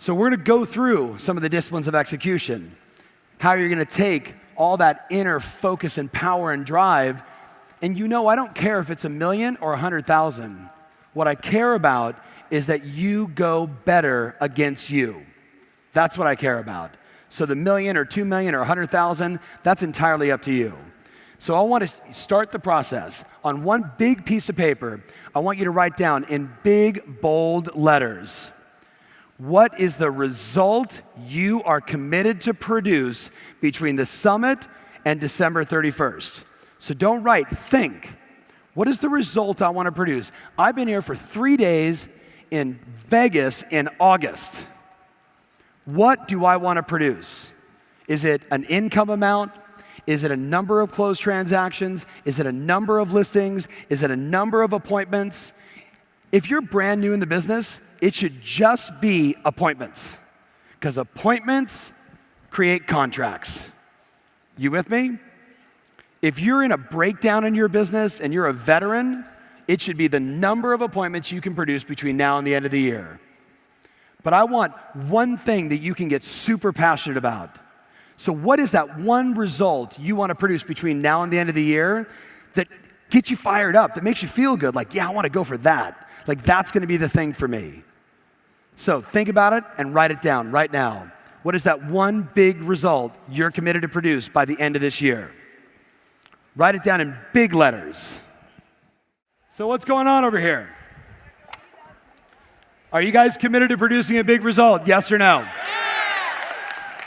So we're gonna go through some of the disciplines of execution, how you're gonna take all that inner focus and power and drive. And I don't care if it's 1 million or 100,000. What I care about is that you go better against you. That's what I care about. So the 1 million or 2 million or 100,000, that's entirely up to you. So I want to start the process. On one big piece of paper, I want you to write down in big, bold letters, what is the result you are committed to produce between the summit and December 31st? So don't write, think. What is the result I want to produce? I've been here for 3 days in Vegas in August. What do I want to produce? Is it an income amount? Is it a number of closed transactions? Is it a number of listings? Is it a number of appointments? If you're brand new in the business, it should just be appointments, because appointments create contracts. You with me? If you're in a breakdown in your business and you're a veteran, it should be the number of appointments you can produce between now and the end of the year. But I want one thing that you can get super passionate about. So what is that one result you want to produce between now and the end of the year that gets you fired up, that makes you feel good? Like, yeah, I want to go for that. Like, that's going to be the thing for me. So think about it and write it down right now. What is that one big result you're committed to produce by the end of this year? Write it down in big letters. So what's going on over here? Are you guys committed to producing a big result? Yes or no? Yeah.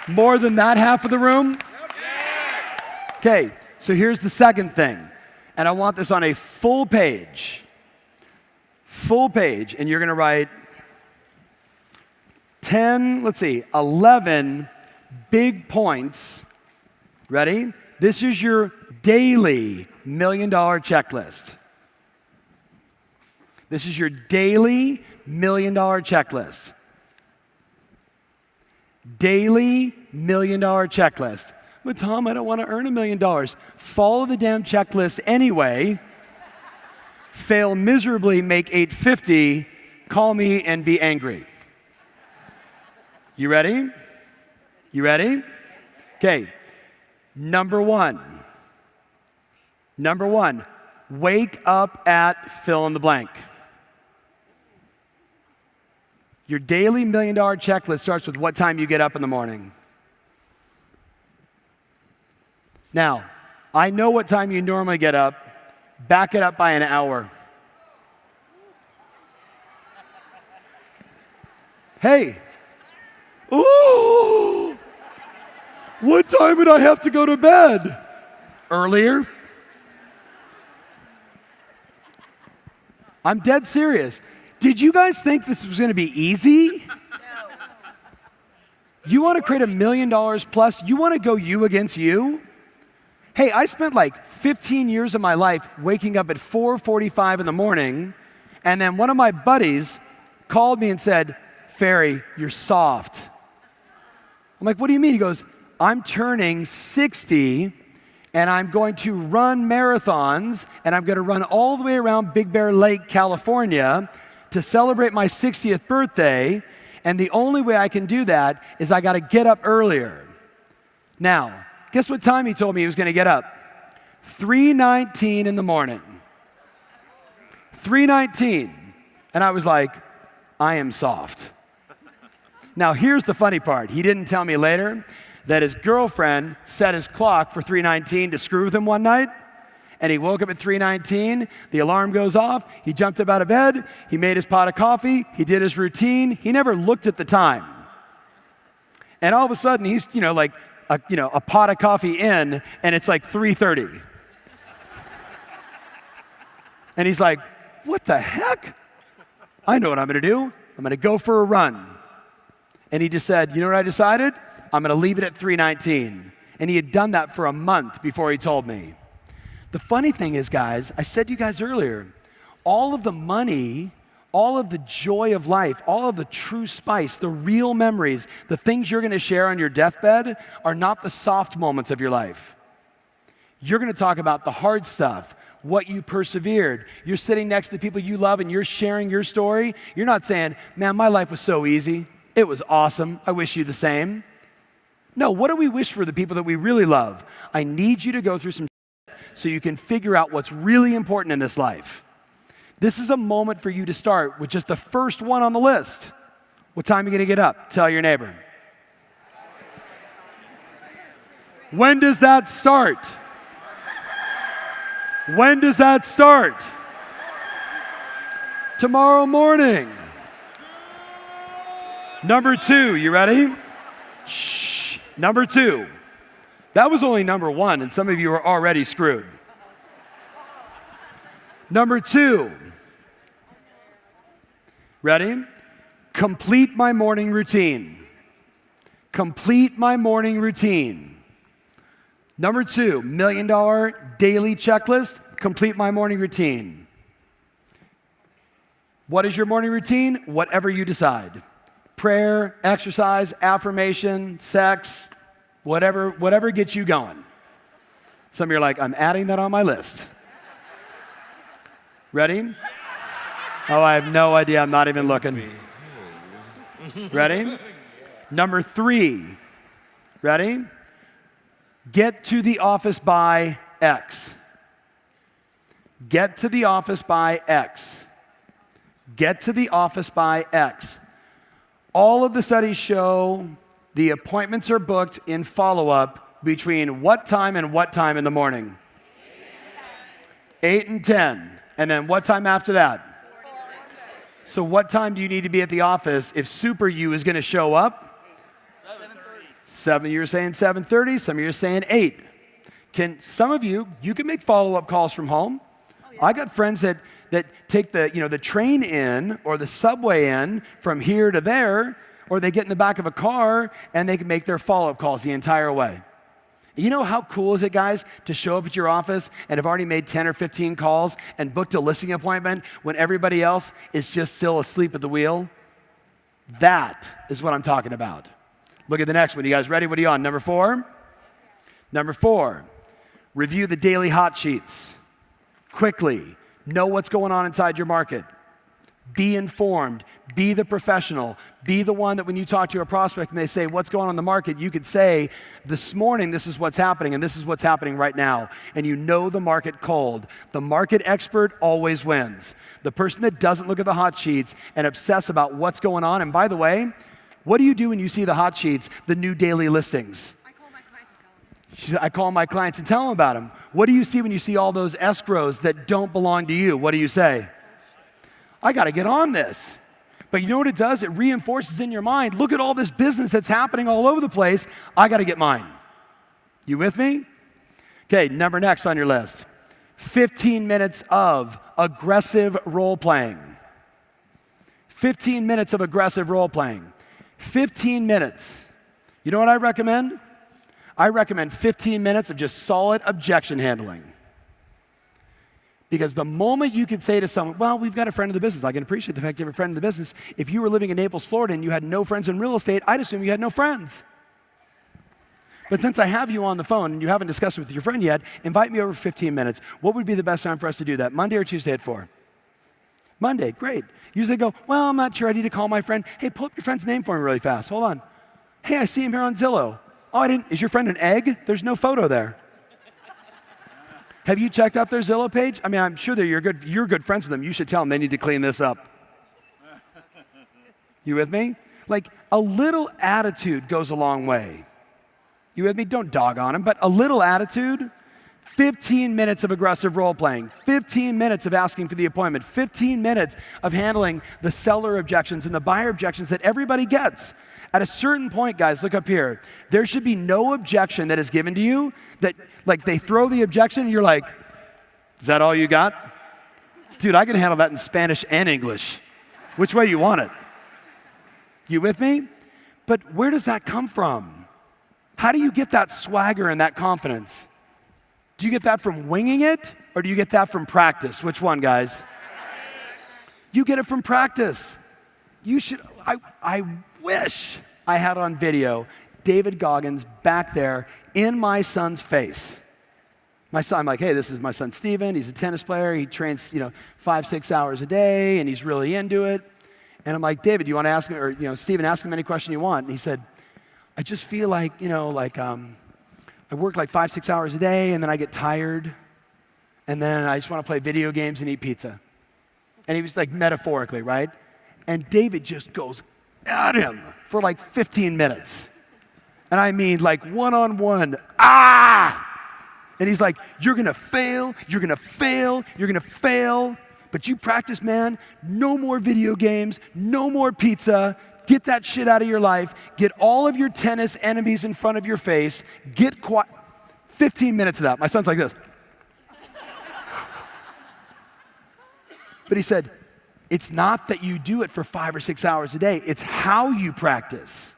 More than that half of the room? Yeah. Okay, so here's the second thing. And I want this on a full page. Full page, and you're gonna write 11 big points. Ready? This is your daily $1 million checklist. This is your daily $1 million checklist. Daily $1 million checklist. But Tom, I don't want to earn $1 million. Follow the damn checklist anyway. Fail miserably, make $850, call me and be angry. You ready? You ready? Okay. Number one, wake up at fill in the blank. Your daily $1 million checklist starts with what time you get up in the morning. Now, I know what time you normally get up. Back it up by an hour. Hey, ooh, what time would I have to go to bed? Earlier. I'm dead serious. Did you guys think this was going to be easy? No. You want to create $1 million plus? You want to go you against you? Hey, I spent like 15 years of my life waking up at 4:45 in the morning, and then one of my buddies called me and said, Ferry, you're soft. I'm like, what do you mean? He goes, I'm turning 60, and I'm going to run marathons, and I'm going to run all the way around Big Bear Lake, California, to celebrate my 60th birthday, and the only way I can do that is I got to get up earlier. Now, guess what time he told me he was going to get up? 3:19 in the morning. 3:19. And I was like, I am soft. Now, here's the funny part. He didn't tell me later that his girlfriend set his clock for 3:19 to screw with him one night. And he woke up at 3:19, the alarm goes off, he jumped up out of bed, he made his pot of coffee, he did his routine, he never looked at the time. And all of a sudden, he's, a pot of coffee in, and it's like 3:30. And he's like, what the heck? I know what I'm gonna do. I'm gonna go for a run. And he just said, you know what I decided? I'm gonna leave it at 3:19. And he had done that for a month before he told me. The funny thing is, guys, I said to you guys earlier, all of the money, all of the joy of life, all of the true spice, the real memories, the things you're gonna share on your deathbed are not the soft moments of your life. You're gonna talk about the hard stuff, what you persevered. You're sitting next to the people you love and you're sharing your story. You're not saying, man, my life was so easy. It was awesome. I wish you the same. No, what do we wish for the people that we really love? I need you to go through some so you can figure out what's really important in this life. This is a moment for you to start with just the first one on the list. What time are you going to get up? Tell your neighbor. When does that start? When does that start? Tomorrow morning. Number 2, you ready? Shh. Number 2. That was only number 1, and some of you are already screwed. Number 2. Ready? Complete my morning routine. Complete my morning routine. Number 2, $1 million daily checklist, complete my morning routine. What is your morning routine? Whatever you decide. Prayer, exercise, affirmation, sex, whatever gets you going. Some of you are like, I'm adding that on my list. Ready? Oh, I have no idea. I'm not even looking. Ready? Number 3. Ready? Get to the office by X. Get to the office by X. Get to the office by X. All of the studies show the appointments are booked in follow-up between what time and what time in the morning? 8 and 10. And then what time after that? So what time do you need to be at the office if Super You is going to show up? 7, you're saying 7:30, some of you are saying 8. Some of you can make follow-up calls from home. Oh, yeah. I got friends that take the train in or the subway in from here to there, or they get in the back of a car and they can make their follow-up calls the entire way. You know how cool is it, guys, to show up at your office and have already made 10 or 15 calls and booked a listing appointment when everybody else is just still asleep at the wheel? That is what I'm talking about. Look at the next one. You guys ready? What are you on? Number 4? Number 4, review the daily hot sheets. Quickly, know what's going on inside your market. Be informed. Be the professional. Be the one that when you talk to a prospect and they say, what's going on in the market, you could say, this morning, this is what's happening, and this is what's happening right now. And you know the market cold. The market expert always wins. The person that doesn't look at the hot sheets and obsess about what's going on, and by the way, what do you do when you see the hot sheets, the new daily listings? I call my clients and tell them about them. What do you see when you see all those escrows that don't belong to you? What do you say? I got to get on this. But you know what it does? It reinforces in your mind, look at all this business that's happening all over the place. I got to get mine. You with me? Okay, number next on your list. 15 minutes of aggressive role playing. 15 minutes of aggressive role playing. 15 minutes. You know what I recommend? I recommend 15 minutes of just solid objection handling. Because the moment you could say to someone, well, we've got a friend in the business. I can appreciate the fact you have a friend in the business. If you were living in Naples, Florida, and you had no friends in real estate, I'd assume you had no friends. But since I have you on the phone and you haven't discussed it with your friend yet, invite me over for 15 minutes. What would be the best time for us to do that? Monday or Tuesday at 4? Monday, great. Usually go, well, I'm not sure. I need to call my friend. Hey, pull up your friend's name for me really fast. Hold on. Hey, I see him here on Zillow. Oh, I didn't. Is your friend an egg? There's no photo there. Have you checked out their Zillow page? I mean, I'm sure that you're good friends with them. You should tell them they need to clean this up. You with me? Like, a little attitude goes a long way. You with me? Don't dog on them, but a little attitude. 15 minutes of aggressive role playing, 15 minutes of asking for the appointment, 15 minutes of handling the seller objections and the buyer objections that everybody gets. At a certain point, guys, look up here. There should be no objection that is given to you that, like, they throw the objection and you're like, is that all you got? Dude, I can handle that in Spanish and English. Which way you want it? You with me? But where does that come from? How do you get that swagger and that confidence? Do you get that from winging it, or do you get that from practice? Which one, guys? You get it from practice. You should, I wish I had on video David Goggins back there in my son's face. My son, I'm like, hey, this is my son Steven. He's a tennis player. He trains, 5-6 hours a day, and he's really into it. And I'm like, David, you want to ask him, or Stephen, ask him any question you want. And he said, I just feel like, I work like 5-6 hours a day, and then I get tired, and then I just want to play video games and eat pizza. And he was like metaphorically, right? And David just goes at him for like 15 minutes. And I mean like one-on-one, And he's like, you're gonna fail, you're gonna fail, you're gonna fail. But you practice, man. No more video games, no more pizza. Get that shit out of your life. Get all of your tennis enemies in front of your face. Get quiet. 15 minutes of that. My son's like this. But he said, it's not that you do it for 5 or 6 hours a day. It's how you practice.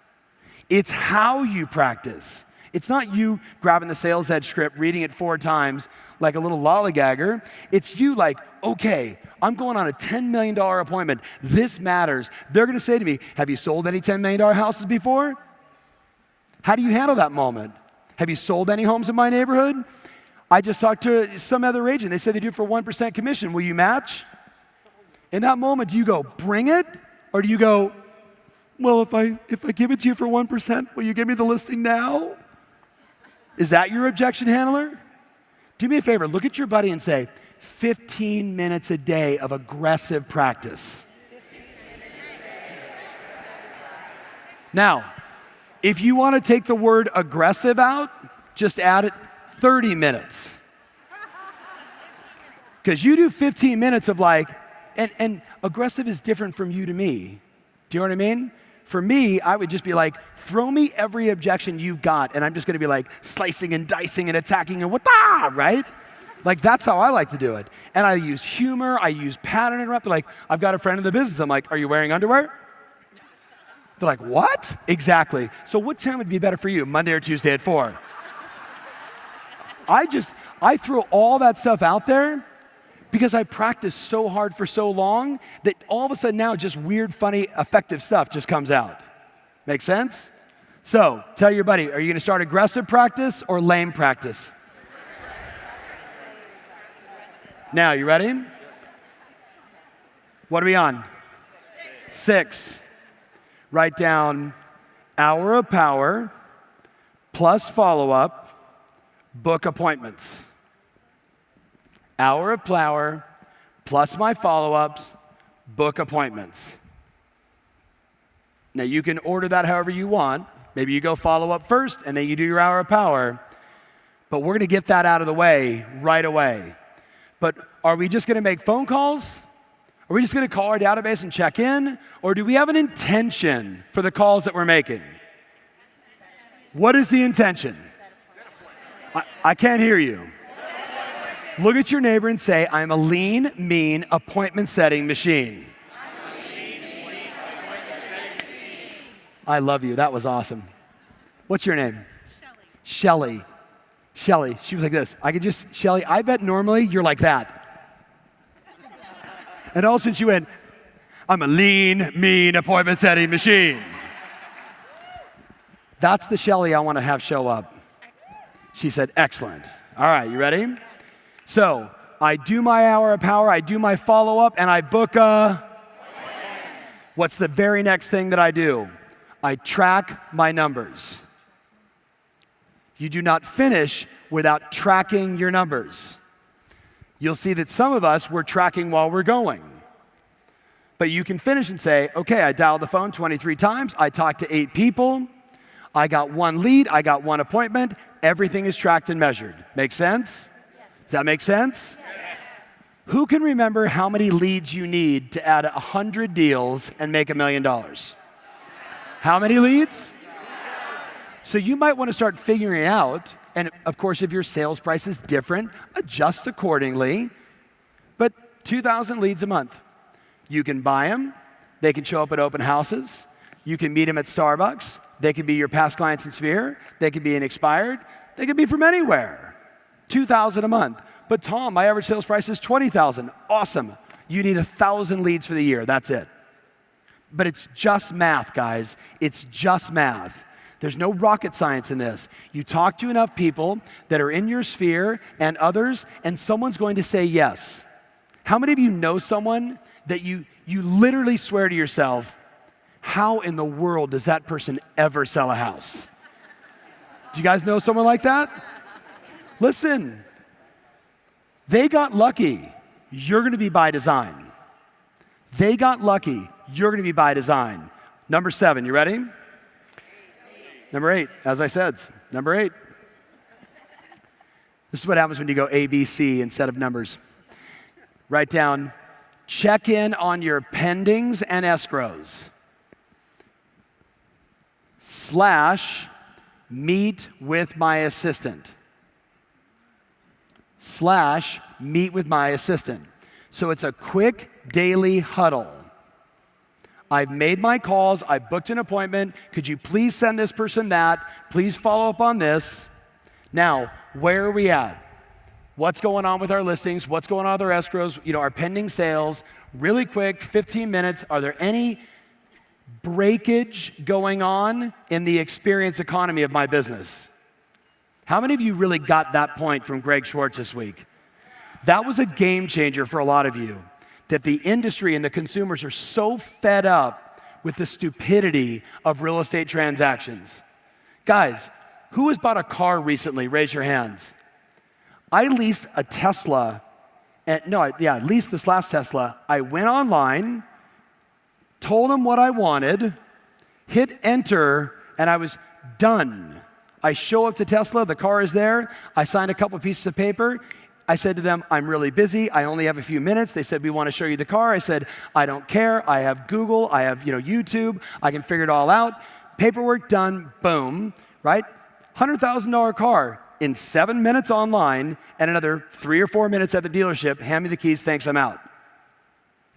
It's how you practice. It's not you grabbing the sales edge script, reading it 4 times like a little lollygagger. It's you like, okay, I'm going on a $10 million appointment. This matters. They're going to say to me, have you sold any $10 million houses before? How do you handle that moment? Have you sold any homes in my neighborhood? I just talked to some other agent. They said they do it for 1% commission. Will you match? In that moment, do you go, bring it? Or do you go, well, if I give it to you for 1%, will you give me the listing now? Is that your objection handler? Do me a favor, look at your buddy and say, 15 minutes a day of aggressive practice. Now, if you want to take the word aggressive out, just add it 30 minutes. Because you do 15 minutes of like, and aggressive is different from you to me. Do you know what I mean? For me, I would just be like, throw me every objection you've got, and I'm just gonna be like slicing and dicing and attacking and right? Like that's how I like to do it. And I use humor, I use pattern interrupt. They're like, I've got a friend in the business. I'm like, are you wearing underwear? They're like, what? Exactly. So what time would be better for you, Monday or Tuesday at 4? I throw all that stuff out there because I practiced so hard for so long that all of a sudden now just weird, funny, effective stuff just comes out. Make sense? So tell your buddy, are you gonna start aggressive practice or lame practice? Now, you ready? What are we on? 6. Write down hour of power plus follow-up, book appointments. Hour of power plus my follow-ups, book appointments. Now you can order that however you want. Maybe you go follow-up first and then you do your hour of power. But we're gonna get that out of the way right away. But are we just gonna make phone calls? Are we just gonna call our database and check in? Or do we have an intention for the calls that we're making? What is the intention? I can't hear you. Look at your neighbor and say, I'm a lean, mean, appointment setting machine. I love you. That was awesome. What's your name? Shelly. Shelly. She was like this. Shelly, I bet normally you're like that. And all of a sudden she went, I'm a lean, mean, appointment setting machine. That's the Shelly I want to have show up. She said, excellent. All right, you ready? So I do my hour of power, I do my follow-up, and I book a... What's the very next thing that I do? I track my numbers. You do not finish without tracking your numbers. You'll see that some of us, we're tracking while we're going. But you can finish and say, okay, I dialed the phone 23 times, I talked to 8 people, I got 1 lead, I got 1 appointment, everything is tracked and measured. Make sense? Does that make sense? Yes. Who can remember how many leads you need to add 100 deals and make $1 million? How many leads? So you might want to start figuring out, and of course, if your sales price is different, adjust accordingly, but 2,000 leads a month. You can buy them, they can show up at open houses, you can meet them at Starbucks, they can be your past clients in Sphere, they can be an expired, they can be from anywhere. 2,000 a month. But Tom, my average sales price is 20,000. Awesome. You need 1,000 leads for the year. That's it. But it's just math, guys. It's just math. There's no rocket science in this. You talk to enough people that are in your sphere and others, and someone's going to say yes. How many of you know someone that you literally swear to yourself, how in the world does that person ever sell a house? Do you guys know someone like that? Listen, they got lucky. You're gonna be by design. They got lucky. You're gonna be by design. Number 7, you ready? Number 8, as I said, number 8. This is what happens when you go A, B, C instead of numbers. Write down, check in on your pendings and escrows. / meet with my assistant. / meet with my assistant. So it's a quick daily huddle. I've made my calls, I booked an appointment. Could you please send this person that? Please follow up on this. Now, where are we at? What's going on with our listings? What's going on with our escrows? Our pending sales. Really quick, 15 minutes. Are there any breakage going on in the experience economy of my business? How many of you really got that point from Greg Schwartz this week? That was a game changer for a lot of you, that the industry and the consumers are so fed up with the stupidity of real estate transactions. Guys, who has bought a car recently? Raise your hands. I leased a Tesla. Leased this last Tesla. I went online, told them what I wanted, hit enter, and I was done. I show up to Tesla, the car is there. I signed a couple pieces of paper. I said to them, I'm really busy. I only have a few minutes. They said, we want to show you the car. I said, I don't care. I have Google. I have YouTube. I can figure it all out. Paperwork done. Boom. Right? $100,000 car in 7 minutes online and another 3 or 4 minutes at the dealership. Hand me the keys. Thanks. I'm out.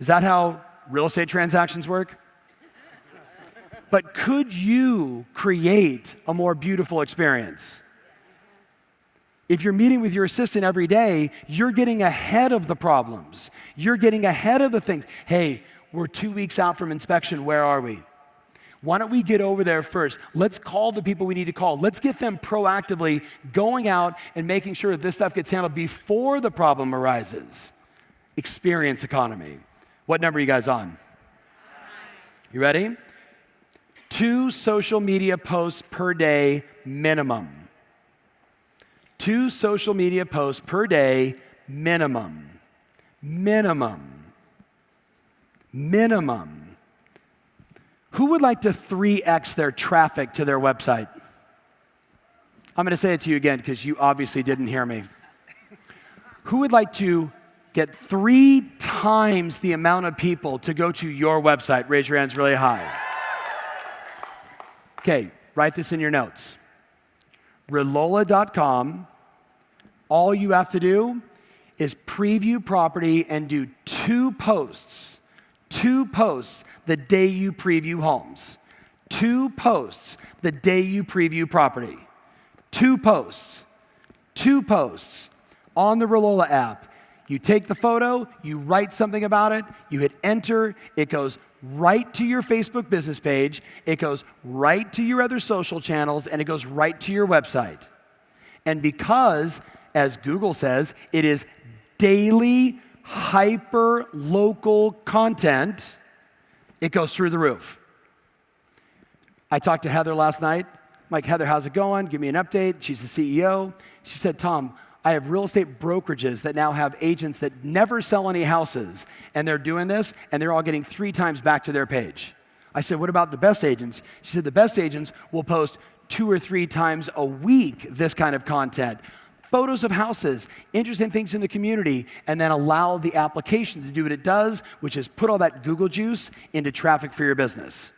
Is that how real estate transactions work? But could you create a more beautiful experience? If you're meeting with your assistant every day, you're getting ahead of the problems. You're getting ahead of the things. Hey, we're 2 weeks out from inspection. Where are we? Why don't we get over there first? Let's call the people we need to call. Let's get them proactively going out and making sure that this stuff gets handled before the problem arises. Experience economy. What number are you guys on? You ready? 2 social media posts per day minimum. 2 social media posts per day minimum. Minimum. Minimum. Who would like to 3x their traffic to their website? I'm going to say it to you again because you obviously didn't hear me. Who would like to get 3 times the amount of people to go to your website? Raise your hands really high. Okay, write this in your notes. Relola.com. All you have to do is preview property and do 2 posts. 2 posts the day you preview homes. 2 posts the day you preview property. 2 posts. 2 posts on the Relola app. You take the photo, you write something about it, you hit enter, it goes right to your Facebook business page, it goes right to your other social channels, and it goes right to your website. And because, as Google says, it is daily, hyper-local content, it goes through the roof. I talked to Heather last night. I'm like, Heather, how's it going? Give me an update. She's the CEO. She said, Tom, I have real estate brokerages that now have agents that never sell any houses, and they're doing this, and they're all getting 3 times back to their page. I said, what about the best agents? She said, the best agents will post 2 or 3 times a week this kind of content. Photos of houses, interesting things in the community, and then allow the application to do what it does, which is put all that Google juice into traffic for your business.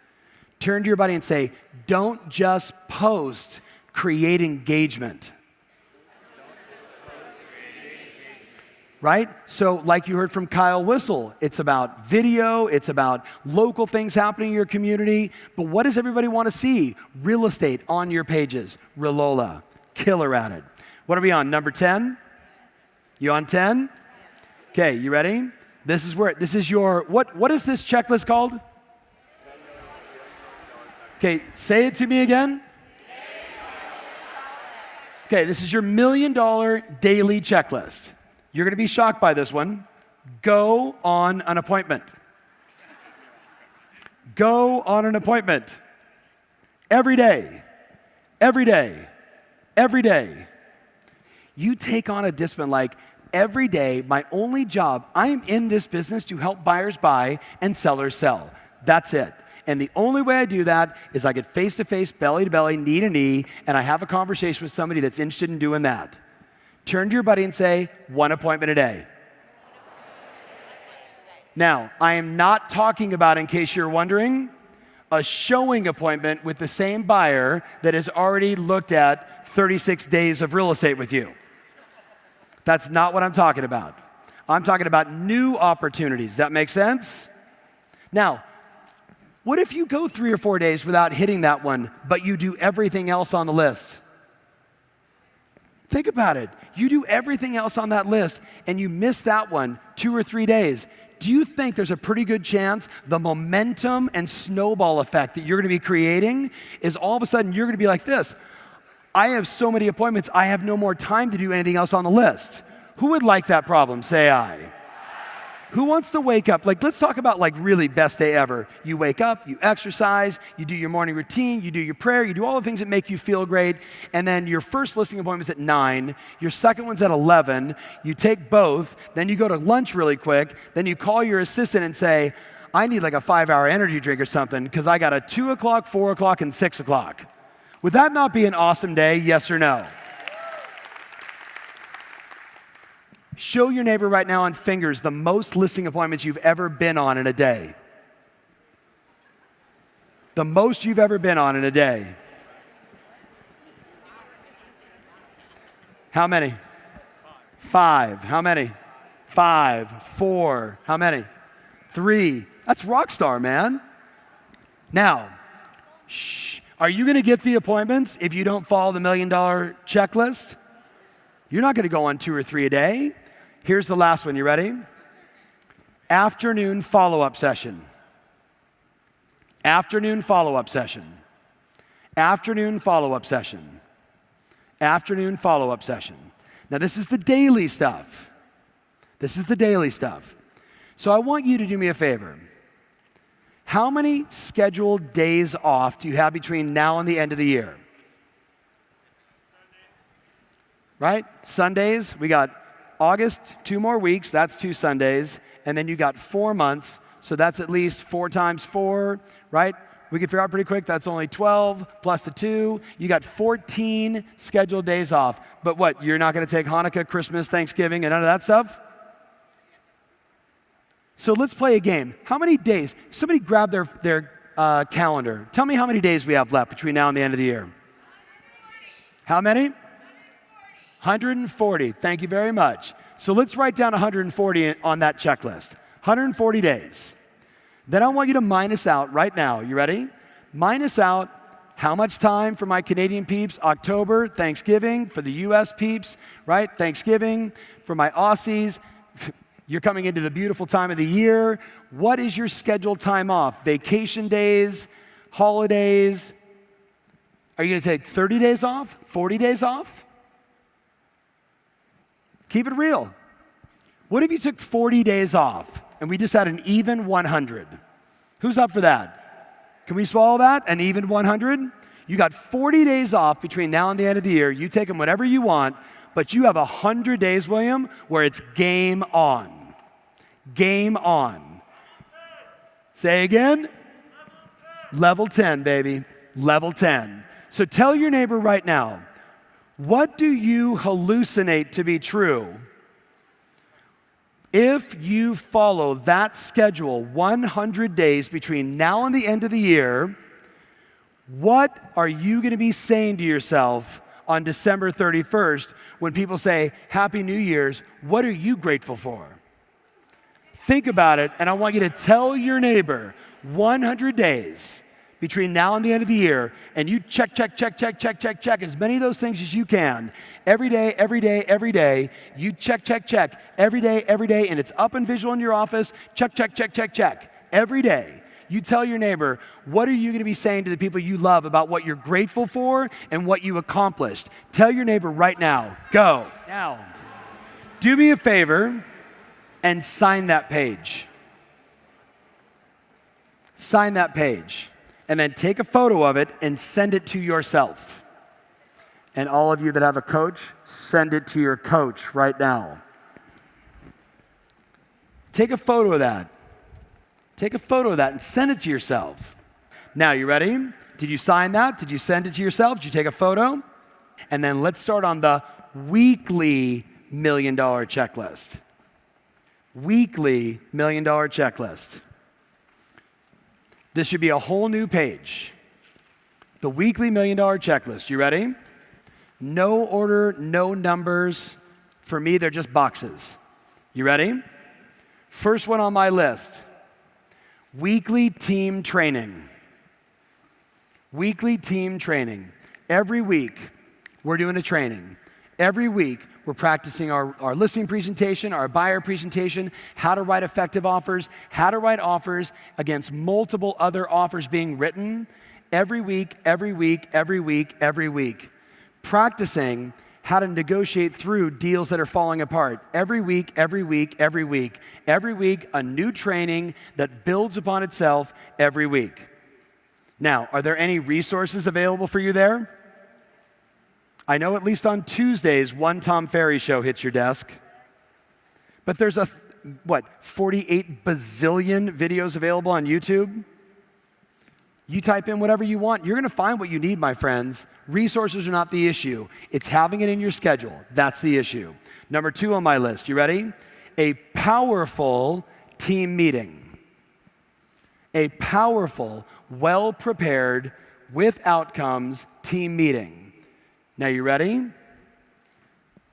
Turn to your buddy and say, don't just post, create engagement. Right? So like you heard from Kyle Whistle, it's about video, it's about local things happening in your community, but what does everybody want to see? Real estate on your pages. Relola, killer at it. What are we on, number 10? You on 10? Okay, you ready? This is your, what is this checklist called? Okay, say it to me again. Okay, this is your $1 million daily checklist. You're going to be shocked by this one. Go on an appointment. Go on an appointment. Every day. Every day. Every day. You take on a discipline like, every day, my only job, I am in this business to help buyers buy and sellers sell. That's it. And the only way I do that is I get face-to-face, belly-to-belly, knee-to-knee, and I have a conversation with somebody that's interested in doing that. Turn to your buddy and say, 1 appointment a day. Now, I am not talking about, in case you're wondering, a showing appointment with the same buyer that has already looked at 36 days of real estate with you. That's not what I'm talking about. I'm talking about new opportunities. Does that make sense? Now, what if you go 3 or 4 days without hitting that one, but you do everything else on the list? Think about it. You do everything else on that list, and you miss that one 2 or 3 days. Do you think there's a pretty good chance the momentum and snowball effect that you're going to be creating is all of a sudden you're going to be like this? I have so many appointments, I have no more time to do anything else on the list. Who would like that problem? Say aye. Who wants to wake up? Like, let's talk about like really best day ever. You wake up, you exercise, you do your morning routine, you do your prayer, you do all the things that make you feel great, and then your first listing appointment's at 9, your second one's at 11, you take both, then you go to lunch really quick, then you call your assistant and say, I need like a 5-hour energy drink or something because I got a 2 o'clock, 4 o'clock, and 6 o'clock. Would that not be an awesome day, yes or no? Show your neighbor right now on fingers the most listing appointments you've ever been on in a day. The most you've ever been on in a day. How many? 5. How many? 5. 4. How many? 3. That's rock star, man. Now, shh. Are you going to get the appointments if you don't follow the $1 million checklist? You're not going to go on 2 or 3 a day. Here's the last one. You ready? Afternoon follow-up session. Afternoon follow-up session. Afternoon follow-up session. Afternoon follow-up session. Now, this is the daily stuff. This is the daily stuff. So I want you to do me a favor. How many scheduled days off do you have between now and the end of the year? Right? Sundays, we got August, 2 more weeks, that's 2 Sundays, and then you got 4 months, so that's at least 4 times 4, right? We can figure out pretty quick, that's only 12 plus the 2. You got 14 scheduled days off. But what, you're not gonna take Hanukkah, Christmas, Thanksgiving, and none of that stuff? So let's play a game. How many days? Somebody grab their calendar. Tell me how many days we have left between now and the end of the year. How many? 140. Thank you very much. So let's write down 140 on that checklist. 140 days. Then I want you to minus out right now. You ready? Minus out how much time for my Canadian peeps? October, Thanksgiving. For the US peeps, right? Thanksgiving. For my Aussies, you're coming into the beautiful time of the year. What is your scheduled time off? Vacation days, holidays. Are you going to take 30 days off? 40 days off? Keep it real. What if you took 40 days off and we just had an even 100? Who's up for that? Can we swallow that? An even 100? You got 40 days off between now and the end of the year. You take them whatever you want, but you have 100 days, William, where it's game on. Game on. Say again. Level 10, baby. Level 10. So tell your neighbor right now, what do you hallucinate to be true if you follow that schedule 100 days between now and the end of the year? What are you going to be saying to yourself on December 31st when people say, Happy New Year's? What are you grateful for? Think about it, and I want you to tell your neighbor 100 days between now and the end of the year, and you check as many of those things as you can. Every day, every day, every day, you check every day, and it's up and visual in your office. Check every day. You tell your neighbor, what are you going to be saying to the people you love about what you're grateful for and what you accomplished? Tell your neighbor right now. Go. Now, do me a favor and sign that page. sign that page, and then take a photo of it and send it to yourself. And all of you that have a coach, send it to your coach right now. Take a photo of that. Take a photo of that and send it to yourself. Now, you ready? Did you sign that? Did you send it to yourself? Did you take a photo? And then let's start on the weekly $1 million checklist. Weekly $1 million checklist. This should be a whole new page. The weekly $1 million checklist. You ready? No order, no numbers. For me, they're just boxes. You ready? First one on my list. Weekly team training. Weekly team training. Every week, we're doing a training. Every week, we're practicing our listing presentation, our buyer presentation, how to write effective offers, how to write offers against multiple other offers being written. Every week, every week, every week, every week. Practicing how to negotiate through deals that are falling apart. Every week, every week, every week. Every week, a new training that builds upon itself every week. Now, are there any resources available for you there? I know at least on Tuesdays, one Tom Ferry show hits your desk. But there's 48 bazillion videos available on YouTube? You type in whatever you want, you're gonna find what you need, my friends. Resources are not the issue. It's having it in your schedule. That's the issue. Number 2 on my list, you ready? A powerful team meeting. A powerful, well-prepared, with outcomes team meeting. Now you ready?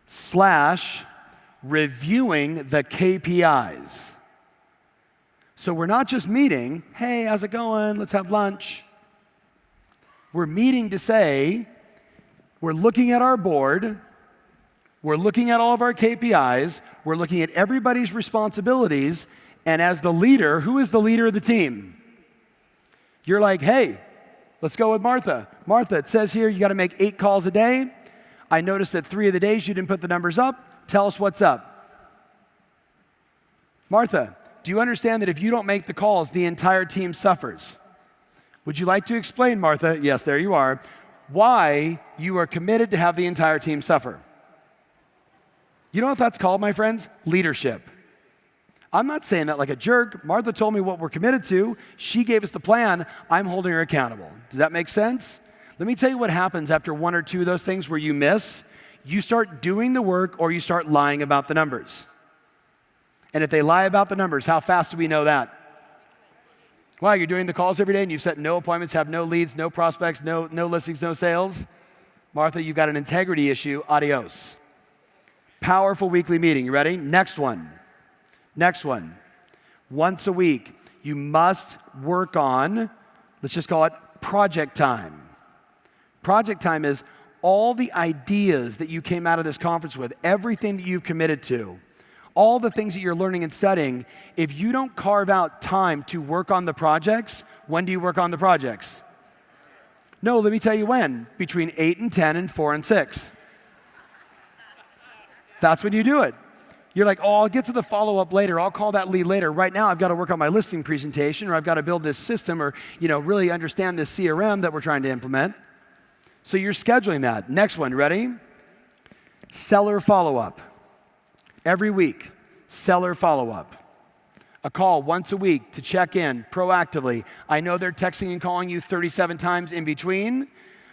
/ reviewing the KPIs. So we're not just meeting, hey, how's it going? Let's have lunch. We're meeting to say, we're looking at our board, we're looking at all of our KPIs, we're looking at everybody's responsibilities, and as the leader, who is the leader of the team? You're like, hey, let's go with Martha. Martha, it says here you gotta make 8 calls a day. I noticed that 3 of the days you didn't put the numbers up. Tell us what's up. Martha, do you understand that if you don't make the calls, the entire team suffers? Would you like to explain, Martha, yes, there you are, why you are committed to have the entire team suffer? You know what that's called, my friends? Leadership. I'm not saying that like a jerk. Martha told me what we're committed to. She gave us the plan. I'm holding her accountable. Does that make sense? Let me tell you what happens after 1 or 2 of those things where you miss. You start doing the work or you start lying about the numbers. And if they lie about the numbers, how fast do we know that? Wow, you're doing the calls every day and you've set no appointments, have no leads, no prospects, no listings, no sales. Martha, you've got an integrity issue. Adios. Powerful weekly meeting. You ready? Next one. Next one. Once a week, you must work on, let's just call it project time. Project time is all the ideas that you came out of this conference with, everything that you've committed to, all the things that you're learning and studying. If you don't carve out time to work on the projects, when do you work on the projects? No, let me tell you when. Between 8 and 10 and 4 and 6. That's when you do it. You're like, oh, I'll get to the follow-up later. I'll call that lead later. Right now, I've got to work on my listing presentation, or I've got to build this system, or really understand this CRM that we're trying to implement. So you're scheduling that. Next one, ready? Seller follow-up. Every week, seller follow-up. A call once a week to check in proactively. I know they're texting and calling you 37 times in between,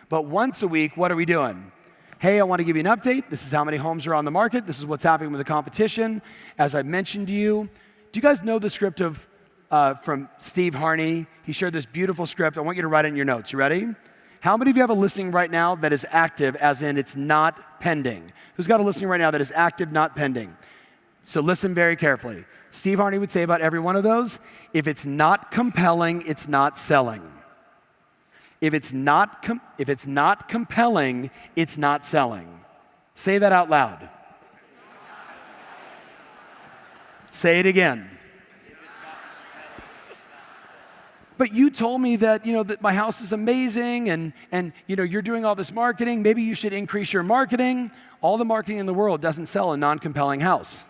but once a week, what are we doing? Hey, I want to give you an update. This is how many homes are on the market. This is what's happening with the competition. As I mentioned to you, do you guys know the script from Steve Harney? He shared this beautiful script. I want you to write it in your notes. You ready? How many of you have a listing right now that is active, as in it's not pending? Who's got a listing right now that is active, not pending? So listen very carefully. Steve Harney would say about every one of those, if it's not compelling, it's not selling. If it's not compelling, it's not selling. Say that out loud. Say it again. But you told me that, that my house is amazing and you're doing all this marketing. Maybe you should increase your marketing. All the marketing in the world doesn't sell a non-compelling house.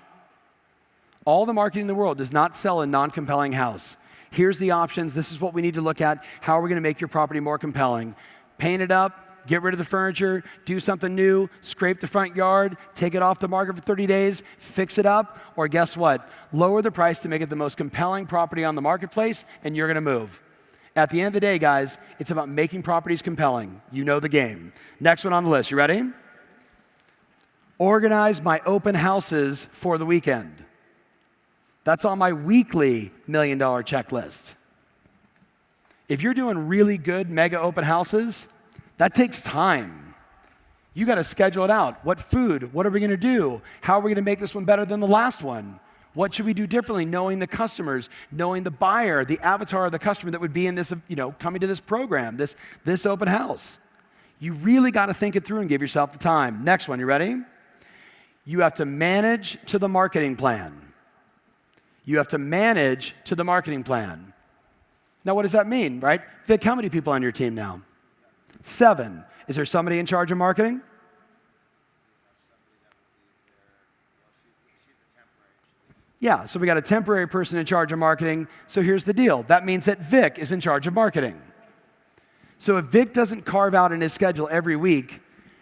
All the marketing in the world does not sell a non-compelling house. Here's the options. This is what we need to look at. How are we going to make your property more compelling? Paint it up, get rid of the furniture, do something new, scrape the front yard, take it off the market for 30 days, fix it up, or guess what? Lower the price to make it the most compelling property on the marketplace, and you're going to move. At the end of the day, guys, it's about making properties compelling. You know the game. Next one on the list. You ready? Organize my open houses for the weekend. That's on my weekly $1 million checklist. If you're doing really good mega open houses, that takes time. You got to schedule it out. What food? What are we going to do? How are we going to make this one better than the last one? What should we do differently? Knowing the customers, knowing the buyer, the avatar of the customer that would be in this, coming to this program, this open house. You really got to think it through and give yourself the time. Next one, you ready? You have to manage to the marketing plan. You have to manage to the marketing plan. Now, what does that mean, right? Vic, how many people on your team now? 7. Is there somebody in charge of marketing? Yeah, so we got a temporary person in charge of marketing. So here's the deal. That means that Vic is in charge of marketing. So if Vic doesn't carve out in his schedule every week,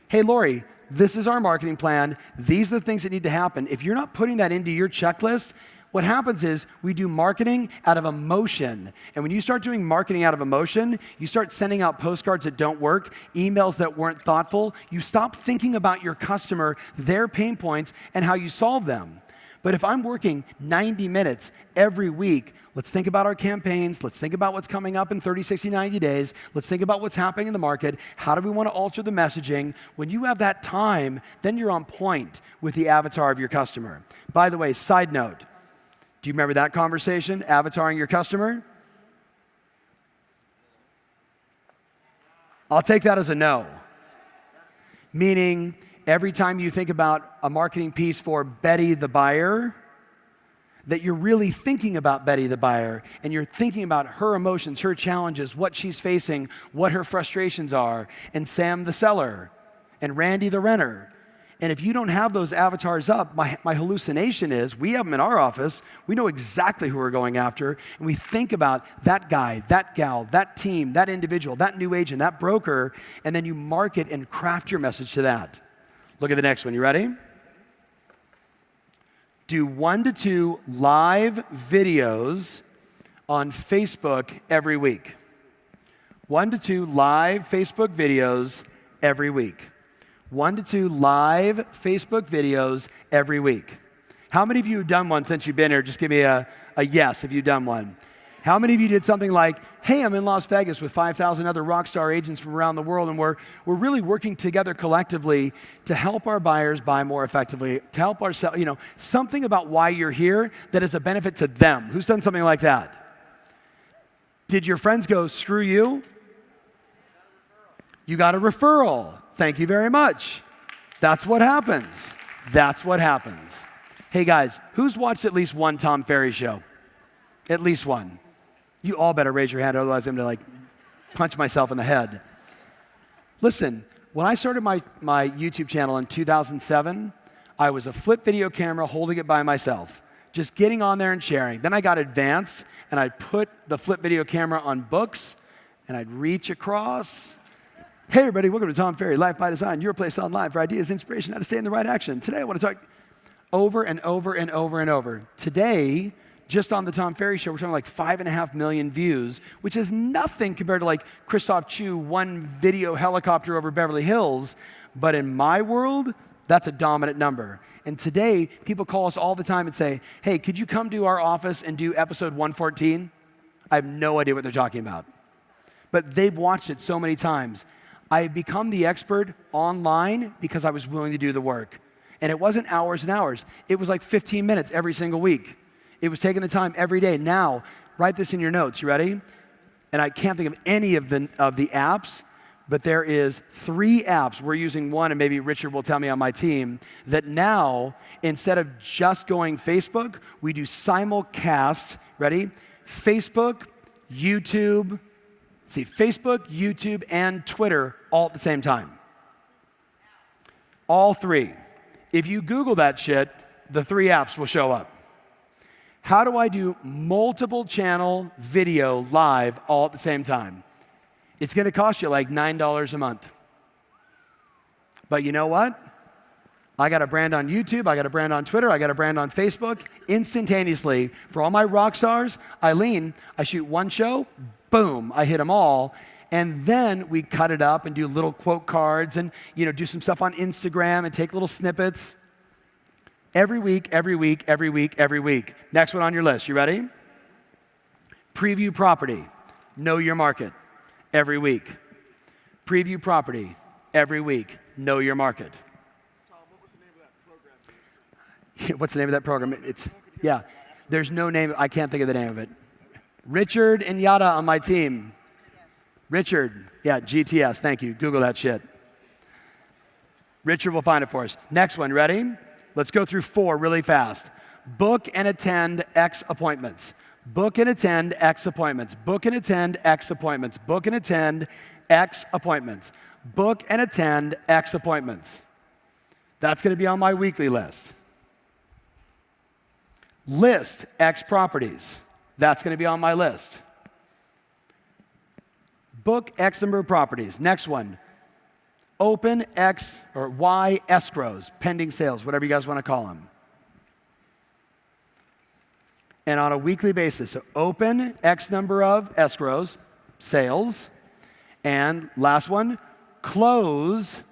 hey, Lori, this is our marketing plan. These are the things that need to happen. If you're not putting that into your checklist, what happens is we do marketing out of emotion. And when you start doing marketing out of emotion, you start sending out postcards that don't work, emails that weren't thoughtful. You stop thinking about your customer, their pain points, and how you solve them. But if I'm working 90 minutes every week, let's think about our campaigns. Let's think about what's coming up in 30, 60, 90 days. Let's think about what's happening in the market. How do we want to alter the messaging? When you have that time, then you're on point with the avatar of your customer. By the way, side note, do you remember that conversation, avataring your customer? I'll take that as a no. Meaning, every time you think about a marketing piece for Betty the buyer, that you're really thinking about Betty the buyer, and you're thinking about her emotions, her challenges, what she's facing, what her frustrations are, and Sam the seller, and Randy the renter. And if you don't have those avatars up, my hallucination is, we have them in our office, we know exactly who we're going after, and we think about that guy, that gal, that team, that individual, that new agent, that broker, and then you market and craft your message to that. Look at the next one. You ready? Do 1 to 2 live videos on Facebook every week. 1 to 2 live Facebook videos every week. 1 to 2 live Facebook videos every week. How many of you have done one since you've been here? Just give me a yes if you've done one. How many of you did something like, hey, I'm in Las Vegas with 5,000 other rock star agents from around the world, and we're really working together collectively to help our buyers buy more effectively, to help our something about why you're here that is a benefit to them. Who's done something like that? Did your friends go, screw you? You got a referral. Thank you very much. That's what happens. That's what happens. Hey guys, who's watched at least one Tom Ferry show? At least one. You all better raise your hand, otherwise I'm going to punch myself in the head. Listen, when I started my YouTube channel in 2007, I was a flip video camera holding it by myself, just getting on there and sharing. Then I got advanced, and I'd put the flip video camera on books, and I'd reach across. Hey everybody, welcome to Tom Ferry, Life by Design, your place online for ideas, inspiration, how to stay in the right action. Today I want to talk over and over and over and over. Today, just on the Tom Ferry Show, we're talking 5.5 million views, which is nothing compared to Christoph Chu, one video helicopter over Beverly Hills. But in my world, that's a dominant number. And today, people call us all the time and say, hey, could you come to our office and do episode 114? I have no idea what they're talking about. But they've watched it so many times. I have become the expert online because I was willing to do the work. And it wasn't hours and hours. It was 15 minutes every single week. It was taking the time every day. Now, write this in your notes. You ready? And I can't think of any of the apps, but there is 3 apps. We're using one, and maybe Richard will tell me on my team, that now, instead of just going Facebook, we do simulcast. Ready? Facebook, YouTube, Facebook, YouTube, and Twitter all at the same time. All 3. If you Google that shit, the 3 apps will show up. How do I do multiple channel video live all at the same time? It's going to cost you like $9 a month. But you know what? I got a brand on YouTube, I got a brand on Twitter, I got a brand on Facebook. Instantaneously, for all my rock stars, Eileen, I shoot one show, boom, I hit them all. And then we cut it up and do little quote cards and do some stuff on Instagram and take little snippets. Every week, every week, every week, every week. Next one on your list. You ready? Preview property. Know your market. Every week. Preview property. Every week. Know your market. Tom, what was the name of that program? What's the name of that program? There's no name. I can't think of the name of it. Richard and Yada on my team. Richard. Yeah, GTS. Thank you. Google that shit. Richard will find it for us. Next one. Ready? Let's go through 4 really fast. Book and attend X appointments. Book and attend X appointments. Book and attend X appointments. Book and attend X appointments. Book and attend X appointments. That's going to be on my weekly list. List X properties. That's going to be on my list. Book X number of properties. Next one. Open X or Y escrows, pending sales, whatever you guys want to call them. And on a weekly basis, so open X number of escrows, sales, and last one, close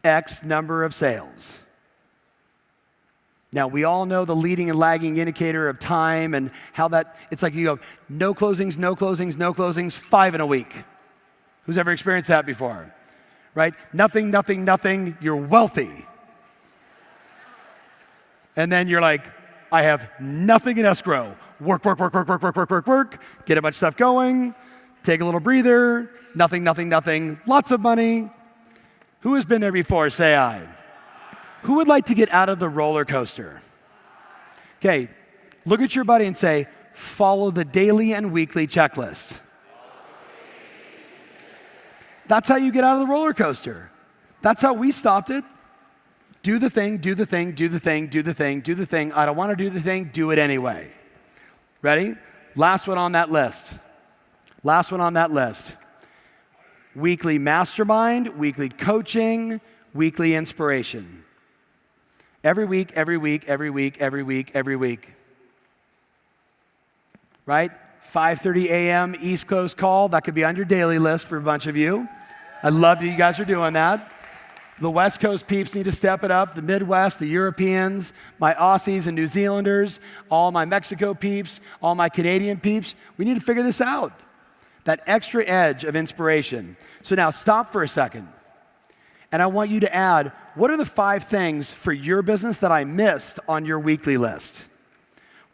X number of sales. Now, we all know the leading and lagging indicator of time and how that, it's like you go, no closings, no closings, no closings, 5 in a week. Who's ever experienced that before? Right? Nothing, nothing, nothing, you're wealthy. And then you're like, I have nothing in escrow. Work, work, work, work, work, work, work, work, work. Get a bunch of stuff going. Take a little breather. Nothing, nothing, nothing. Lots of money. Who has been there before? Say aye. Who would like to get out of the roller coaster? Okay, look at your buddy and say, follow the daily and weekly checklist. That's how you get out of the roller coaster. That's how we stopped it. Do the thing, do the thing, do the thing, do the thing, do the thing. I don't want to do the thing, do it anyway. Ready? Last one on that list. Last one on that list. Weekly mastermind, weekly coaching, weekly inspiration. Every week, every week, every week, every week, every week. Right? 5:30 a.m. East Coast call. That could be on your daily list for a bunch of you. I love that you guys are doing that. The West Coast peeps need to step it up. The Midwest, the Europeans, my Aussies and New Zealanders, all my Mexico peeps, all my Canadian peeps. We need to figure this out. That extra edge of inspiration. So now stop for a second. And I want you to add, what are the 5 things for your business that I missed on your weekly list?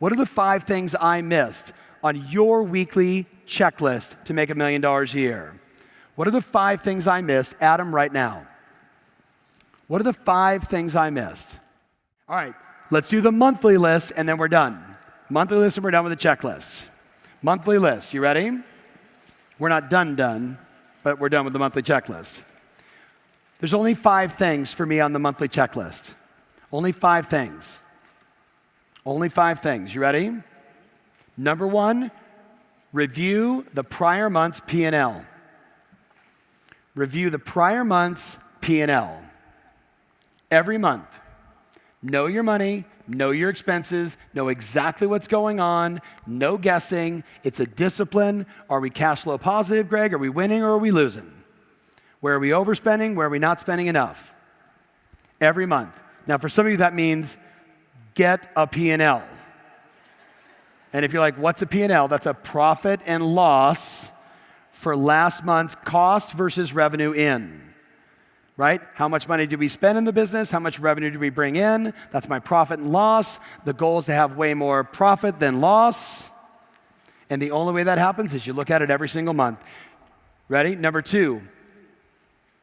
What are the 5 things I missed on your weekly checklist to make $1 million a year? What are the 5 things I missed? Add them right now. What are the 5 things I missed? All right, let's do the monthly list and then we're done. Monthly list and we're done with the checklist. Monthly list, you ready? We're not done, but we're done with the monthly checklist. There's only 5 things for me on the monthly checklist. Only 5 things. Only 5 things. You ready? Number 1, review the prior month's P&L. Review the prior month's P&L. Every month. Know your money, know your expenses, know exactly what's going on, no guessing. It's a discipline. Are we cash flow positive, Greg? Are we winning or are we losing? Where are we overspending? Where are we not spending enough? Every month. Now, for some of you, that means get a P&L. And if you're like, what's a P&L? That's a profit and loss for last month's cost versus revenue in. Right? How much money did we spend in the business? How much revenue did we bring in? That's my profit and loss. The goal is to have way more profit than loss. And the only way that happens is you look at it every single month. Ready? Number 2,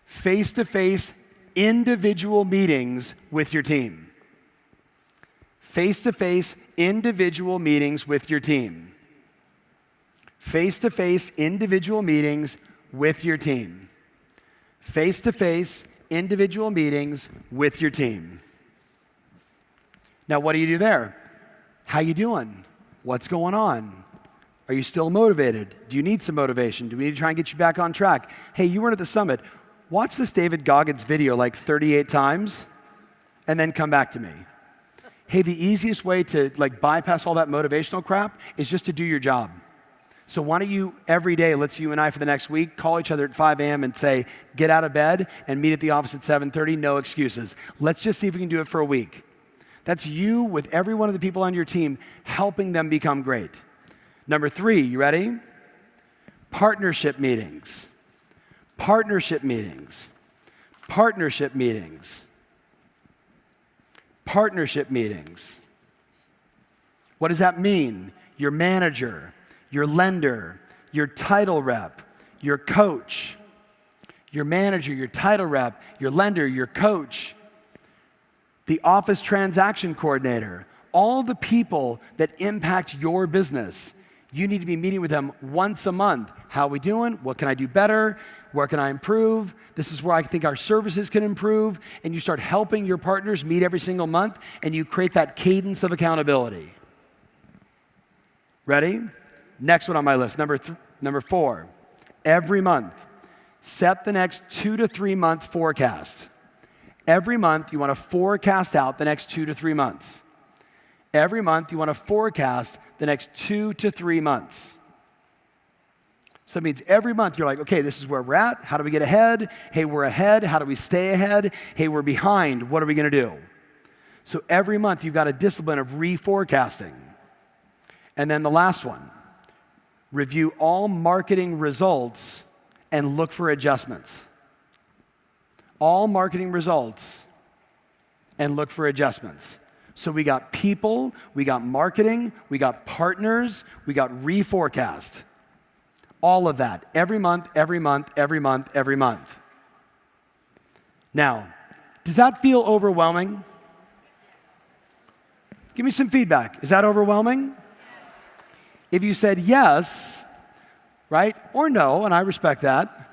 face-to-face individual meetings with your team. Face-to-face individual meetings with your team. Face-to-face individual meetings with your team. Face-to-face individual meetings with your team. Now, what do you do there? How you doing? What's going on? Are you still motivated? Do you need some motivation? Do we need to try and get you back on track? Hey, you weren't at the summit. Watch this David Goggins video like 38 times and then come back to me. Hey, the easiest way to like bypass all that motivational crap is just to do your job. So why don't you, every day, let's you and I for the next week, call each other at 5 a.m. and say, get out of bed and meet at the office at 7:30, no excuses. Let's just see if we can do it for a week. That's you with every one of the people on your team helping them become great. Number 3, you ready? Partnership meetings. Partnership meetings. Partnership meetings. Partnership meetings. What does that mean? Your manager, your lender, your title rep, your coach, your manager, your title rep, your lender, your coach, the office transaction coordinator, all the people that impact your business. You need to be meeting with them once a month. How are we doing? What can I do better? Where can I improve? This is where I think our services can improve. And you start helping your partners meet every single month, and you create that cadence of accountability. Ready? Next one on my list, number 4. Every month, set the next 2 to 3 month forecast. Every month, you want to forecast out the next 2 to 3 months. Every month, you want to forecast the next 2 to 3 months. So it means every month you're like, okay, this is where we're at. How do we get ahead? Hey, we're ahead. How do we stay ahead? Hey, we're behind. What are we going to do? So every month you've got a discipline of reforecasting. And then the last one, review all marketing results and look for adjustments. All marketing results and look for adjustments. So we got people, we got marketing, we got partners, we got reforecast. All of that, every month, every month, every month, every month. Now, does that feel overwhelming? Give me some feedback. Is that overwhelming? If you said yes, right, or no, and I respect that.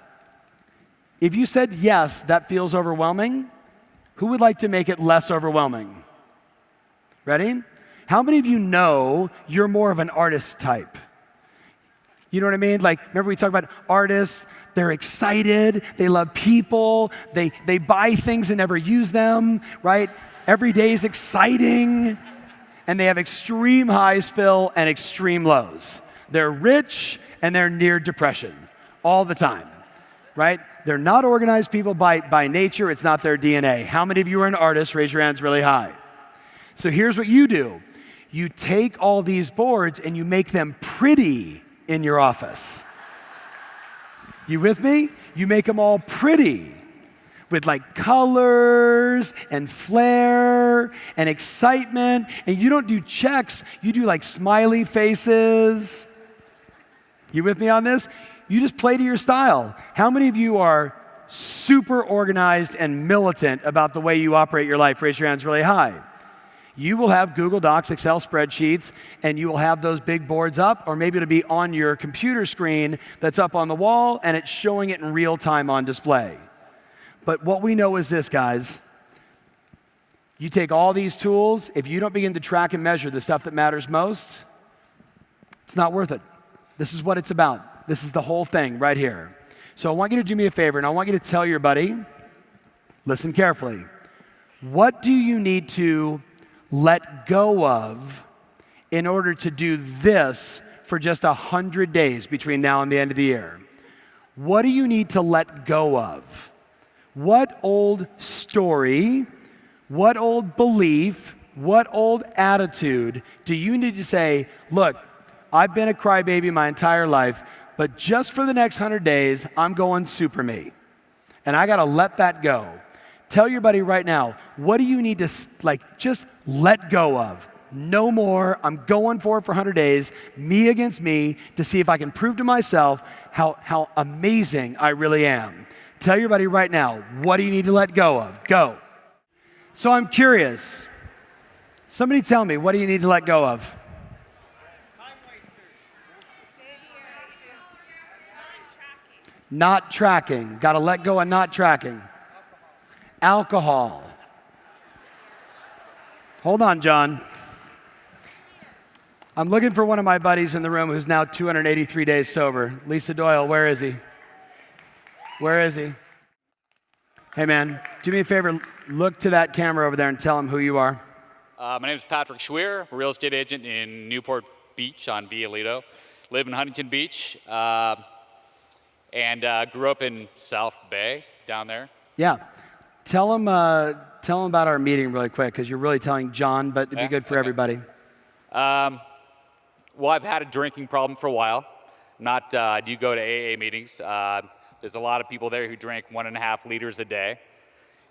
If you said yes, that feels overwhelming, who would like to make it less overwhelming? Ready? How many of you know you're more of an artist type? You know what I mean? Like, remember we talked about artists, they're excited, they love people, they buy things and never use them, right? Every day is exciting, and they have extreme highs, Phil, and extreme lows. They're rich, and they're near depression all the time, right? They're not organized people by nature. It's not their DNA. How many of you are an artist? Raise your hands really high. So here's what you do. You take all these boards and you make them pretty in your office. You with me? You make them all pretty with like colors and flair and excitement. And you don't do checks. You do like smiley faces. You with me on this? You just play to your style. How many of you are super organized and militant about the way you operate your life? Raise your hands really high. You will have Google Docs, Excel spreadsheets, and you will have those big boards up, or maybe it'll be on your computer screen that's up on the wall, and it's showing it in real time on display. But what we know is this, guys. You take all these tools, if you don't begin to track and measure the stuff that matters most, it's not worth it. This is what it's about. This is the whole thing right here. So I want you to do me a favor, and I want you to tell your buddy, listen carefully, what do you need to let go of in order to do this for just 100 days between now and the end of the year? What do you need to let go of? What old story, what old belief, what old attitude do you need to say, look, I've been a crybaby my entire life, but just for the next 100 days, I'm going super me. And I got to let that go. Tell your buddy right now, what do you need to just let go of? No more. I'm going for it for 100 days, me against me, to see if I can prove to myself how amazing I really am. Tell your buddy right now, what do you need to let go of? Go. So I'm curious. Somebody tell me, what do you need to let go of? Not tracking. Got to let go of not tracking. Alcohol. Hold on, John. I'm looking for one of my buddies in the room who's now 283 days sober. Lisa Doyle, where is he? Where is he? Hey man, do me a favor, look to that camera over there and tell him who you are. My name is Patrick Schweer, a real estate agent in Newport Beach on Via Lido. Live in Huntington Beach, and grew up in South Bay down there. Yeah, tell him about our meeting really quick, because you're really telling John, but it'd be good for everybody. Well, I've had a drinking problem for a while. I do go to AA meetings. There's a lot of people there who drink 1.5 liters a day.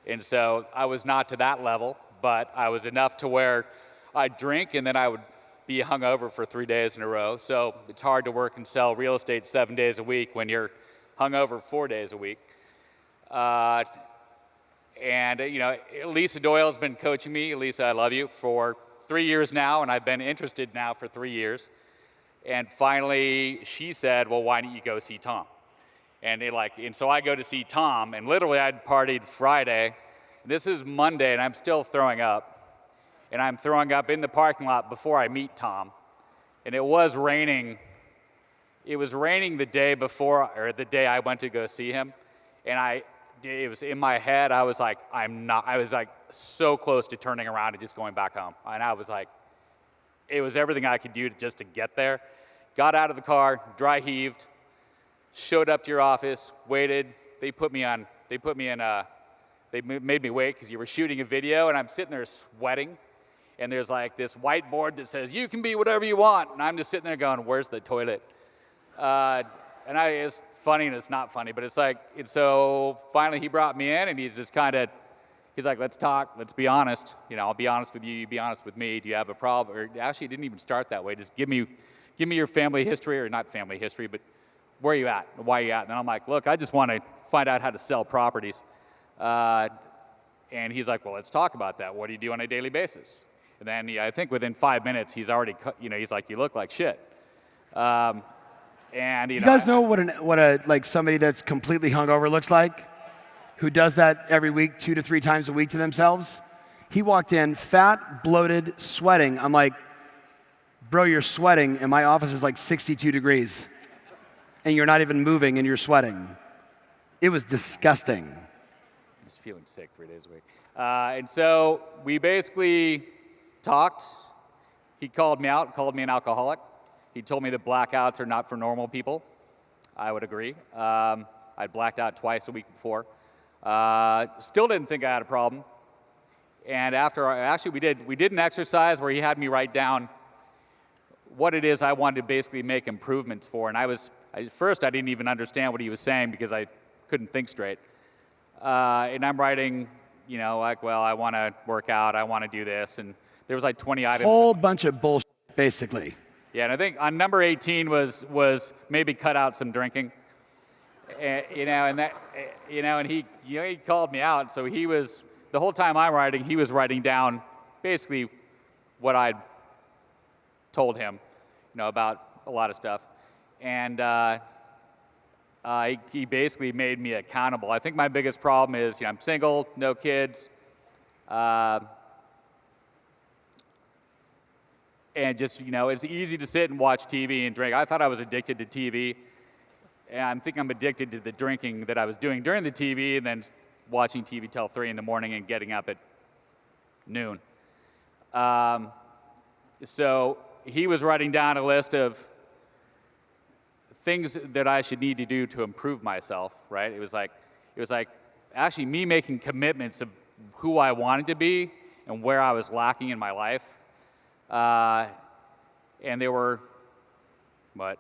And so I was not to that level, but I was enough to where I'd drink and then I would be hungover for 3 days in a row. So it's hard to work and sell real estate 7 days a week when you're hungover 4 days a week. Lisa Doyle has been coaching me. Lisa, I love you, for 3 years now, and I've been interested now for 3 years. And finally, she said, well, why don't you go see Tom? And so I go to see Tom, and literally I'd partied Friday. This is Monday, and I'm still throwing up. And I'm throwing up in the parking lot before I meet Tom. And it was raining. It was raining the day before, or the day I went to go see him. And it was in my head, I was like, so close to turning around and just going back home. And I was like, it was everything I could do just to get there. Got out of the car, dry heaved, showed up to your office, waited. They made me wait because you were shooting a video, and I'm sitting there sweating. And there's like this whiteboard that says, you can be whatever you want. And I'm just sitting there going, where's the toilet? It's funny and it's not funny, but and so finally he brought me in, and he's like, let's talk, let's be honest. I'll be honest with you, you be honest with me. Do you have a problem? Or actually, it didn't even start that way. Just give me your family history, or not family history, but where are you at? Why are you at? And I'm like, look, I just want to find out how to sell properties. And he's like, well, let's talk about that. What do you do on a daily basis? And then I think within 5 minutes, he's already, he's like, you look like shit. You guys know what somebody that's completely hungover looks like? Who does that every week, 2 to 3 times a week to themselves? He walked in, fat, bloated, sweating. I'm like, bro, you're sweating, and my office is like 62 degrees. And you're not even moving, and you're sweating. It was disgusting. Just feeling sick 3 days a week. And so we basically talked. He called me out, called me an alcoholic. He told me that blackouts are not for normal people. I would agree. I'd blacked out twice a week before. Still didn't think I had a problem. And we did an exercise where he had me write down what it is I wanted to basically make improvements for. And at first I didn't even understand what he was saying because I couldn't think straight. And I'm writing, I want to work out, I want to do this. And there was like 20 items. Whole bunch of bullshit, basically. Yeah, and I think on number 18 was maybe cut out some drinking. And he called me out. So the whole time I'm writing, he was writing down basically what I'd told him, about a lot of stuff. And he basically made me accountable. I think my biggest problem is, I'm single, no kids, and just, it's easy to sit and watch TV and drink. I thought I was addicted to TV, and I think I'm addicted to the drinking that I was doing during the TV and then watching TV till 3 in the morning and getting up at noon. So he was writing down a list of things that I should need to do to improve myself, right? It was like actually me making commitments of who I wanted to be and where I was lacking in my life. And there were,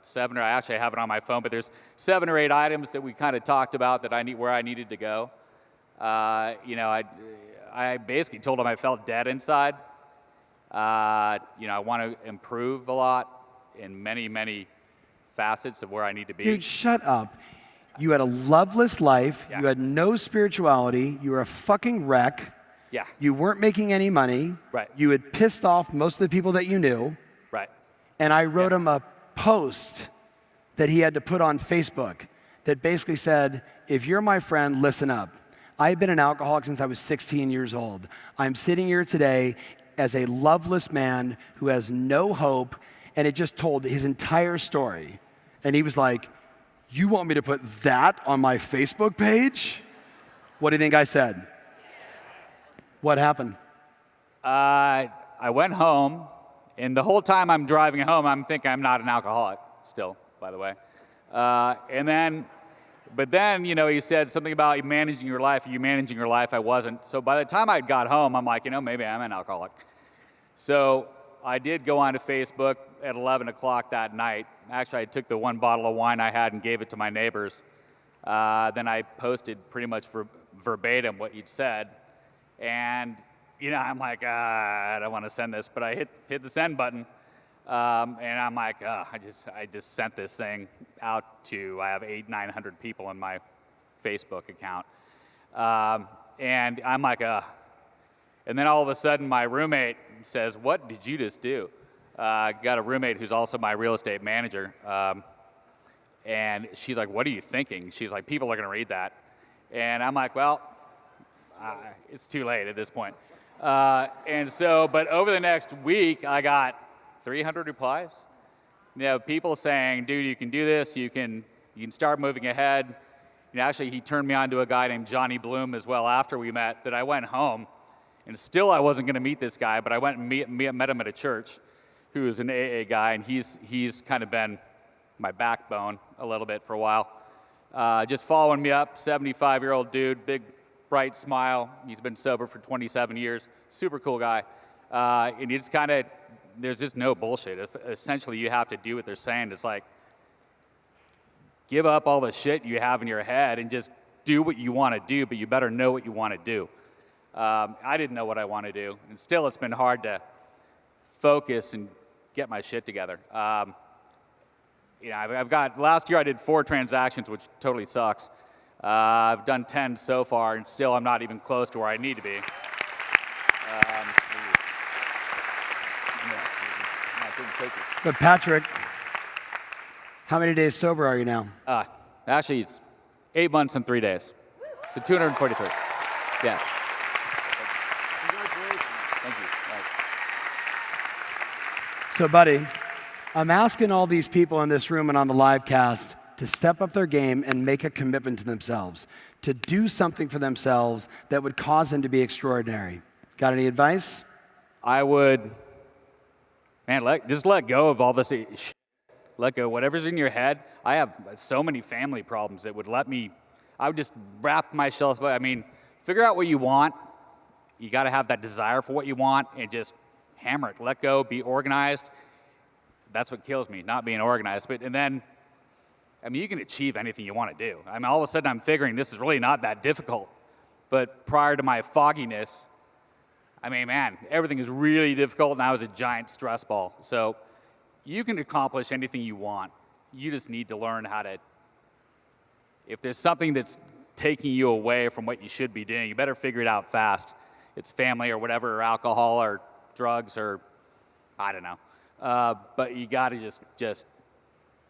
7 or I actually have it on my phone, but there's 7 or 8 items that we kind of talked about that where I needed to go. I basically told him I felt dead inside. I want to improve a lot in many, many facets of where I need to be. Dude, shut up. You had a loveless life. Yeah. You had no spirituality. You were a fucking wreck. Yeah. You weren't making any money. Right. You had pissed off most of the people that you knew. Right. And I wrote him a post that he had to put on Facebook that basically said, if you're my friend, listen up. I've been an alcoholic since I was 16 years old. I'm sitting here today as a loveless man who has no hope, and it just told his entire story. And he was like, "You want me to put that on my Facebook page?" What do you think I said? What happened? I went home, and the whole time I'm driving home, I'm thinking I'm not an alcoholic still, by the way. But then, he said something about you managing your life. Are you managing your life? I wasn't. So by the time I got home, I'm like, maybe I'm an alcoholic. So I did go onto Facebook at 11 o'clock that night. Actually, I took the one bottle of wine I had and gave it to my neighbors. Then I posted pretty much verbatim what you'd said. And, I'm like, I don't want to send this, but I hit the send button. And I'm like, I just sent this thing out to, I have 900 people in my Facebook account. And I'm like, and then all of a sudden my roommate says, "What did you just do?" I got a roommate who's also my real estate manager. And she's like, "What are you thinking?" She's like, "People are going to read that." And I'm like, well, it's too late at this point. But over the next week, I got 300 replies. People saying, "Dude, you can do this. You can start moving ahead." Actually, he turned me on to a guy named Johnny Bloom as well after we met, that I went home. And still I wasn't going to meet this guy, but I went and met him at a church, who is an AA guy, and he's kind of been my backbone a little bit for a while. Just following me up, 75-year-old dude, big, bright smile. He's been sober for 27 years. Super cool guy. And you just there's just no bullshit. Essentially, you have to do what they're saying. It's like, give up all the shit you have in your head and just do what you want to do, but you better know what you want to do. I didn't know what I want to do, and still it's been hard to focus and get my shit together. I've got, last year I did 4 transactions, which totally sucks. I've done 10 so far, and still I'm not even close to where I need to be. But Patrick, how many days sober are you now? Actually, it's 8 months and 3 days. So 243. Yeah. Congratulations. Thank you. So, buddy, I'm asking all these people in this room and on the live cast to step up their game and make a commitment to themselves, to do something for themselves that would cause them to be extraordinary. Got any advice? I would, just let go of all this shit. Let go. Whatever's in your head. I have so many family problems that would I would just wrap myself, figure out what you want. You got to have that desire for what you want and just hammer it. Let go, be organized. That's what kills me, not being organized. You can achieve anything you want to do. All of a sudden I'm figuring this is really not that difficult. But prior to my fogginess, everything is really difficult, and I was a giant stress ball. So you can accomplish anything you want. You just need to learn how to, if there's something that's taking you away from what you should be doing, you better figure it out fast. It's family or whatever, or alcohol or drugs or I don't know. But you got to just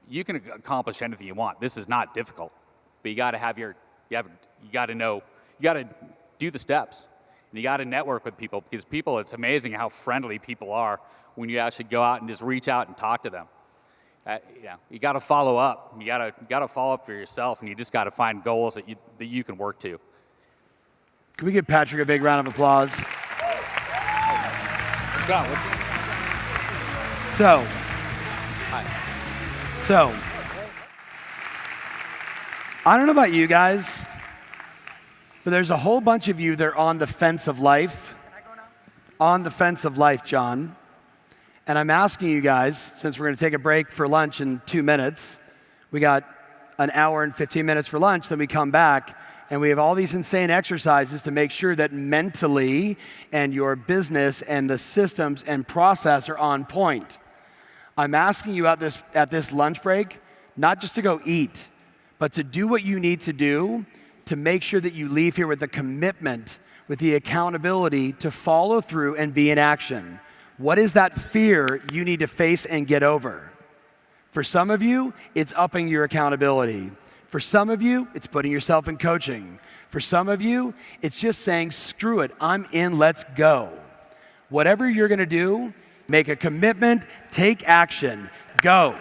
you can accomplish anything you want. This is not difficult, but you got to have you got to know, you got to do the steps, and you got to network with people, because it's amazing how friendly people are when you actually go out and just reach out and talk to them. You got to follow up. You got to follow up for yourself, and you just got to find goals that you can work to. Can we give Patrick a big round of applause? So, I don't know about you guys, but there's a whole bunch of you that are on the fence of life. On the fence of life, John. And I'm asking you guys, since we're going to take a break for lunch in 2 minutes, we got an hour and 15 minutes for lunch, then we come back, and we have all these insane exercises to make sure that mentally and your business and the systems and process are on point. I'm asking you at this lunch break, not just to go eat, but to do what you need to do to make sure that you leave here with the commitment, with the accountability to follow through and be in action. What is that fear you need to face and get over? For some of you, it's upping your accountability. For some of you, it's putting yourself in coaching. For some of you, it's just saying, screw it, I'm in, let's go. Whatever you're gonna do, Make a commitment, take action, go.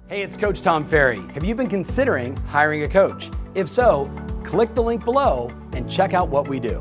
Hey, it's Coach Tom Ferry. Have you been considering hiring a coach? If so, click the link below and check out what we do.